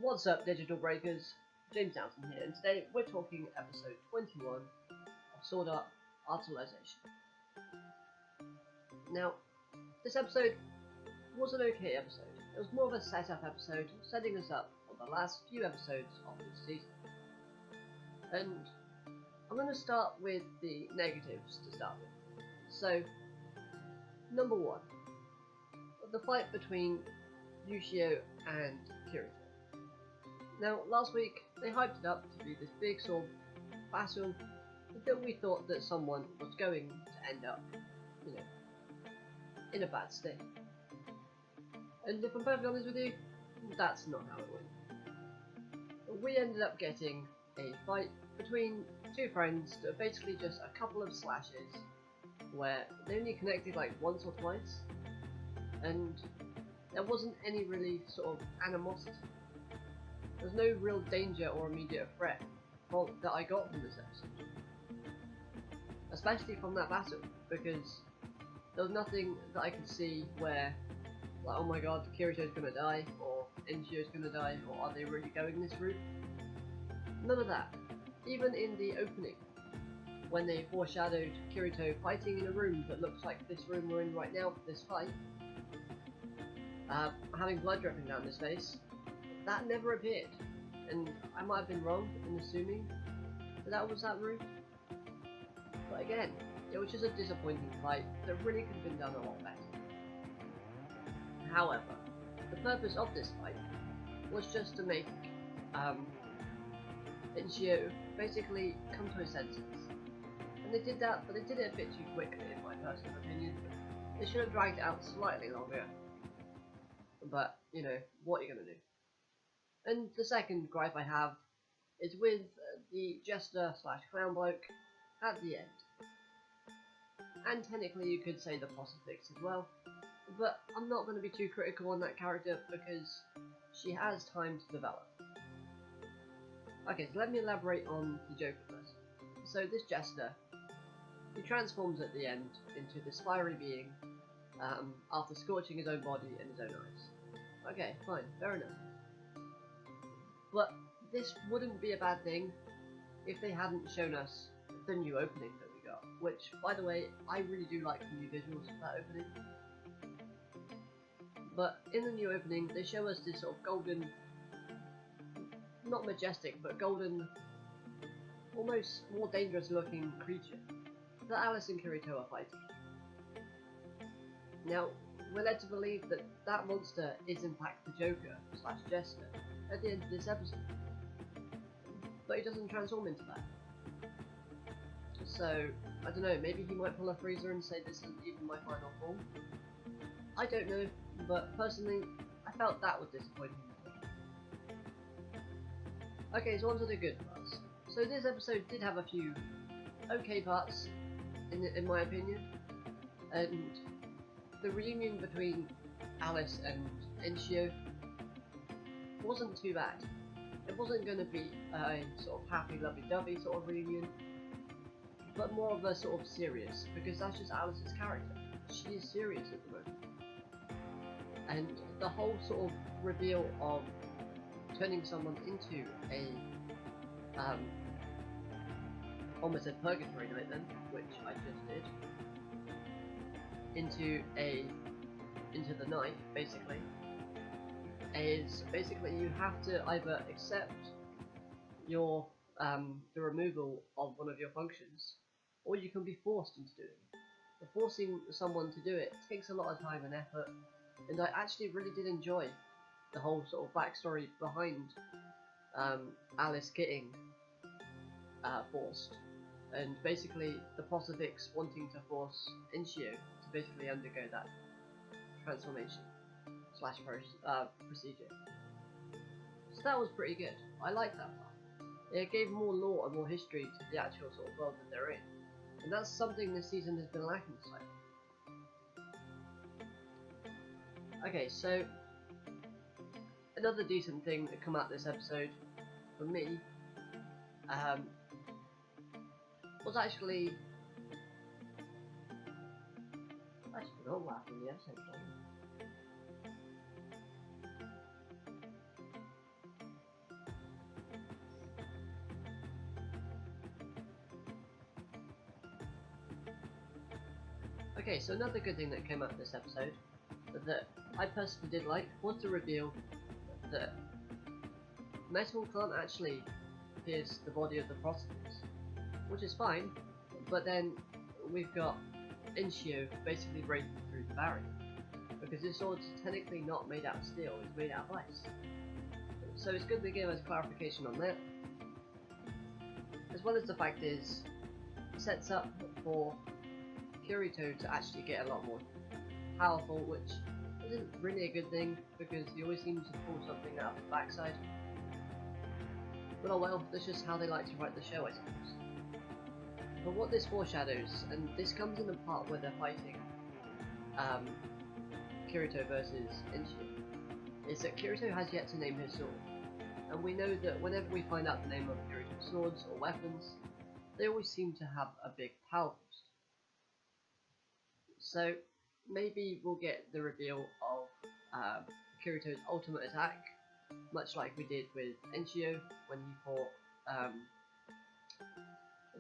What's up, Digital Breakers? James Downton here, and today we're talking episode 21 of Sword Art Alicization. Now, this episode was an okay episode. It was more of a setup episode, setting us up for the last few episodes of this season. And I'm going to start with the negatives to start with. So, number one, the fight between Eugeo and Kirito. Now, last week, they hyped it up to be this big sort of battle that we thought that someone was going to end up, in a bad state. And if I'm perfectly honest with you, that's not how it went. We ended up getting a fight between two friends that were basically just a couple of slashes, where they only connected like once or twice, and there wasn't any really sort of animosity. There's no real danger or immediate threat that I got from this episode. Especially from that battle, because there was nothing that I could see where, like, oh my god, Kirito's gonna die, or Eugeo's gonna die, or are they really going this route? None of that. Even in the opening, when they foreshadowed Kirito fighting in a room that looks like this room we're in right now for this fight, having blood dripping down his face, that never appeared, and I might have been wrong in assuming that was that room. But again, it was just a disappointing fight that really could have been done a lot better. However, the purpose of this fight was just to make Eugeo basically come to his senses. And they did that, but they did it a bit too quickly in my personal opinion. They should have dragged it out slightly longer. But, what are you going to do? And the second gripe I have is with the jester / clown bloke at the end. And technically you could say the Posifix as well, but I'm not going to be too critical on that character because she has time to develop. Okay, so let me elaborate on the Joker first. So this jester, he transforms at the end into this fiery being after scorching his own body and his own eyes. Okay, fine, fair enough. But this wouldn't be a bad thing if they hadn't shown us the new opening that we got, which, by the way, I really do like the new visuals of that opening. But in the new opening, they show us this sort of golden, not majestic, but golden, almost more dangerous looking creature that Alice and Kirito are fighting. Now, we're led to believe that that monster is in fact the Joker / Jester at the end of this episode, but he doesn't transform into that. So, I don't know, maybe he might pull a freezer and say this isn't even my final form. I don't know, but personally, I felt that was disappointing. Okay, so on to the good parts. So this episode did have a few okay parts, in my opinion, and the reunion between Alice and Eugeo wasn't too bad. It wasn't going to be a sort of happy lovey-dovey sort of reunion, but more of a sort of serious, because that's just Alice's character. She is serious at the moment. And the whole sort of reveal of turning someone into a almost said purgatory knight then, which I just did, into the knife, basically, is basically you have to either accept your the removal of one of your functions, or you can be forced into doing it. But forcing someone to do it takes a lot of time and effort, and I actually really did enjoy the whole sort of backstory behind Alice getting forced, and basically the Posifix wanting to force Eugeo to basically undergo that transformation / procedure. So that was pretty good. I liked that part. It gave more lore and more history to the actual sort of world that they're in, and that's something this season has been lacking slightly. Okay, so another decent thing that come out this episode for me was actually forgot what happened in the episode. Okay, so another good thing that came out of this episode that I personally did like was the reveal that metal can't actually pierce the body of the prosthetics, which is fine, but then we've got Eugeo basically breaking through the barrier, because this sword's technically not made out of steel, it's made out of ice. So it's good they gave us clarification on that, as well as the fact is, it sets up for Kirito to actually get a lot more powerful, which isn't really a good thing, because he always seems to pull something out of the backside. But oh well, that's just how they like to write the show, I suppose. But what this foreshadows, and this comes in the part where they're fighting Kirito versus Eugeo, is that Kirito has yet to name his sword. And we know that whenever we find out the name of Kirito's swords or weapons, they always seem to have a big power boost. So maybe we'll get the reveal of Kirito's ultimate attack, much like we did with Eugeo when he fought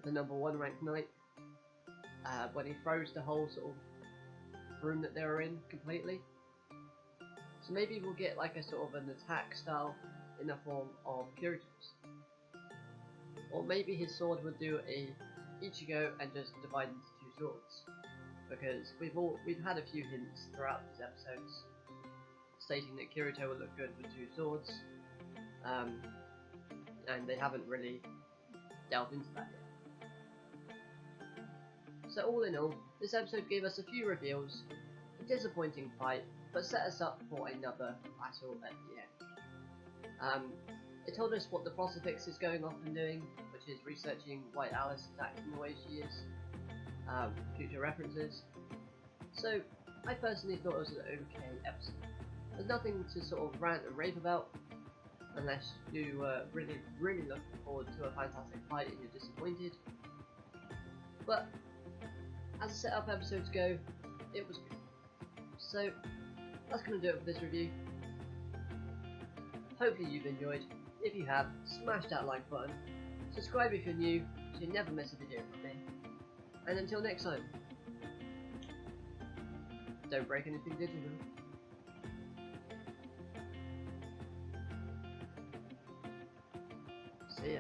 the #1 ranked knight, when he froze the whole sort of room that they were in completely. So maybe we'll get like a sort of an attack style in the form of Kirito's. Or maybe his sword would do a Eugeo and just divide into two swords. Because we've had a few hints throughout these episodes stating that Kirito will look good with two swords, and they haven't really delved into that yet. So all in all, this episode gave us a few reveals, a disappointing fight, but set us up for another battle at the end. It told us what the Prosopix is going off and doing, which is researching why Alice is acting the way she is, future references. So I personally thought it was an okay episode. There's nothing to sort of rant and rave about, unless you really looking forward to a fantastic fight and you're disappointed. But as the setup episodes go, it was good. So that's going to do it for this review. Hopefully you've enjoyed. If you have, smash that like button. Subscribe if you're new, so you never miss a video from me. And until next time, don't break anything digital. See ya.